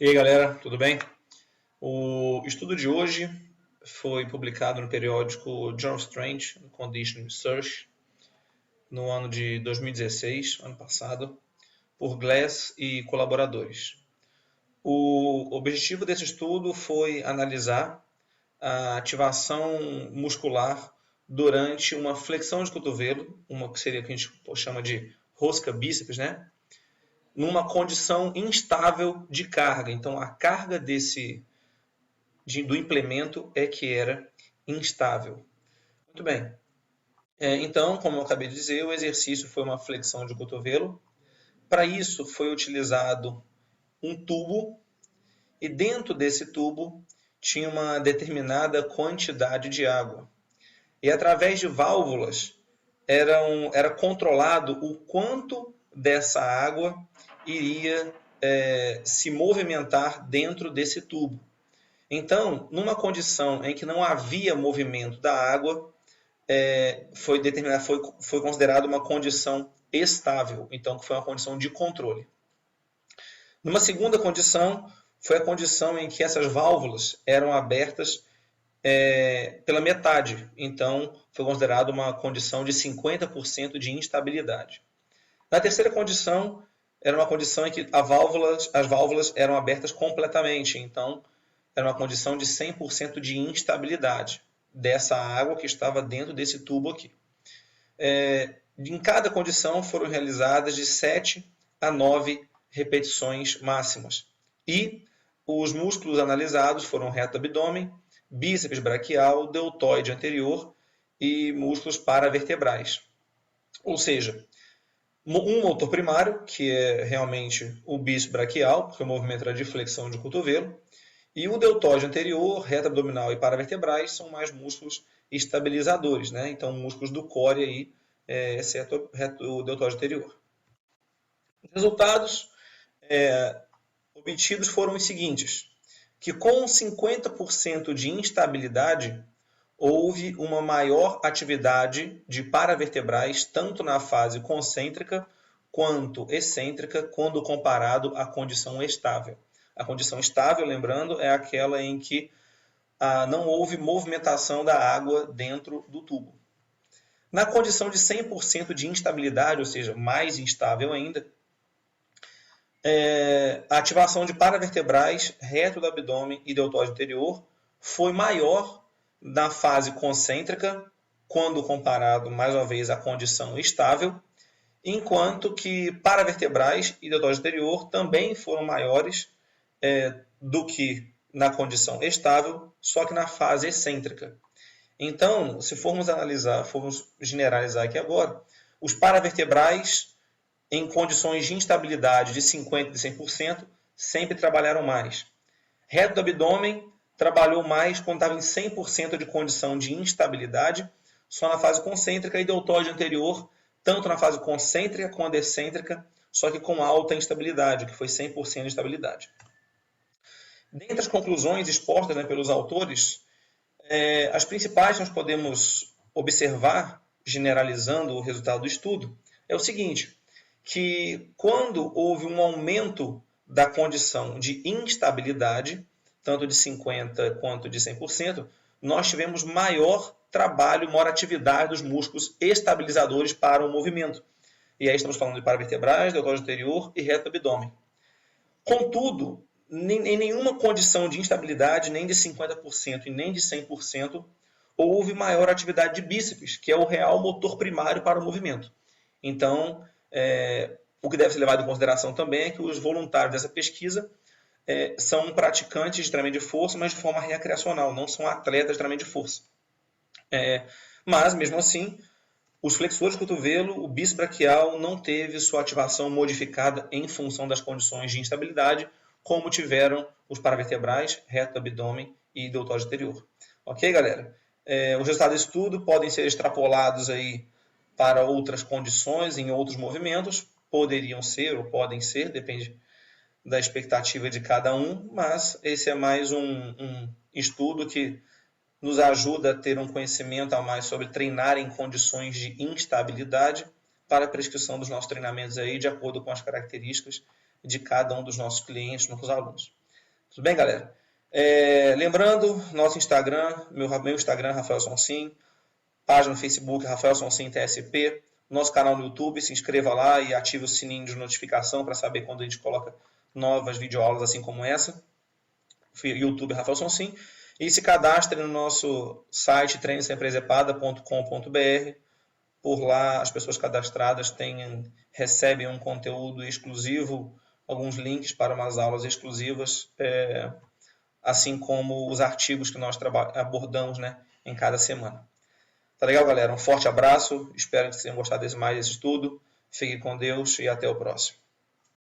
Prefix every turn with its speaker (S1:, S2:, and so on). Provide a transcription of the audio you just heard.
S1: E aí galera, tudo bem? O estudo de hoje foi publicado no periódico Journal of Strange Condition Research no ano de 2016, ano passado, por Glass e colaboradores. O objetivo desse estudo foi analisar a ativação muscular durante uma flexão de cotovelo, uma que seria que a gente chama de rosca bíceps, né? Numa condição instável de carga. Então, a carga do implemento é que era instável. Muito bem. Então, como eu acabei de dizer, o exercício foi uma flexão de cotovelo. Para isso, foi utilizado um tubo e dentro desse tubo tinha uma determinada quantidade de água. E através de válvulas era controlado o quanto dessa água iria se movimentar dentro desse tubo. Então, numa condição em que não havia movimento da água, foi considerada uma condição estável, então que foi uma condição de controle. Numa segunda condição, foi a condição em que essas válvulas eram abertas pela metade, então foi considerada uma condição de 50% de instabilidade. Na terceira condição, era uma condição em que as válvulas eram abertas completamente, então era uma condição de 100% de instabilidade dessa água que estava dentro desse tubo aqui. Em cada condição foram realizadas de 7 a 9 repetições máximas. E os músculos analisados foram reto abdômen, bíceps braquial, deltoide anterior e músculos paravertebrais. Ou seja, um motor primário, que é realmente o bíceps braquial, porque o movimento era de flexão de cotovelo, e o deltoide anterior, reto abdominal e paravertebrais são mais músculos estabilizadores, né? Então, músculos do core aí, exceto o deltoide anterior. Os resultados obtidos foram os seguintes, que com 50% de instabilidade, houve uma maior atividade de paravertebrais, tanto na fase concêntrica quanto excêntrica, quando comparado à condição estável. A condição estável, lembrando, é aquela em que não houve movimentação da água dentro do tubo. Na condição de 100% de instabilidade, ou seja, mais instável ainda, a ativação de paravertebrais, reto do abdômen e deltoide anterior foi maior na fase concêntrica, quando comparado, mais uma vez, à condição estável, enquanto que paravertebrais e deltoide anterior também foram maiores do que na condição estável, só que na fase excêntrica. Então, se formos generalizar aqui agora, os paravertebrais em condições de instabilidade de 50% e 100%, sempre trabalharam mais. Reto do abdômen trabalhou mais quando estava em 100% de condição de instabilidade, só na fase concêntrica, e deltoide anterior, tanto na fase concêntrica quanto excêntrica, só que com alta instabilidade, que foi 100% de estabilidade. Dentre as conclusões expostas pelos autores, as principais que nós podemos observar, generalizando o resultado do estudo, é o seguinte, que quando houve um aumento da condição de instabilidade, tanto de 50% quanto de 100%, nós tivemos maior trabalho, maior atividade dos músculos estabilizadores para o movimento. E aí estamos falando de paravertebrais, deltoide anterior e reto abdômen. Contudo, em nenhuma condição de instabilidade, nem de 50% e nem de 100%, houve maior atividade de bíceps, que é o real motor primário para o movimento. Então, o que deve ser levado em consideração também é que os voluntários dessa pesquisa são praticantes de treinamento de força, mas de forma recreacional, não são atletas de treinamento de força. Mas, mesmo assim, os flexores de cotovelo, o bíceps braquial não teve sua ativação modificada em função das condições de instabilidade, como tiveram os paravertebrais, reto do abdômen e deltoide anterior. Ok, galera? Os resultados do estudo podem ser extrapolados aí para outras condições, em outros movimentos, poderiam ser ou podem ser, depende da expectativa de cada um, mas esse é mais um estudo que nos ajuda a ter um conhecimento a mais sobre treinar em condições de instabilidade para a prescrição dos nossos treinamentos aí, de acordo com as características de cada um dos nossos clientes, nossos alunos. Tudo bem, galera? Lembrando, nosso Instagram, meu Instagram, Rafael Sonsim, página no Facebook, Rafael Sonsim TSP, nosso canal no YouTube, se inscreva lá e ative o sininho de notificação para saber quando a gente coloca novas videoaulas assim como essa. YouTube Rafael Sonsim. E se cadastre no nosso site treinosempresepada.com.br. Por lá, as pessoas cadastradas recebem um conteúdo exclusivo, alguns links para umas aulas exclusivas, assim como os artigos que nós abordamos, né, em cada semana. Tá legal, galera? Um forte abraço. Espero que vocês tenham gostado mais desse estudo. Fique com Deus e até o próximo.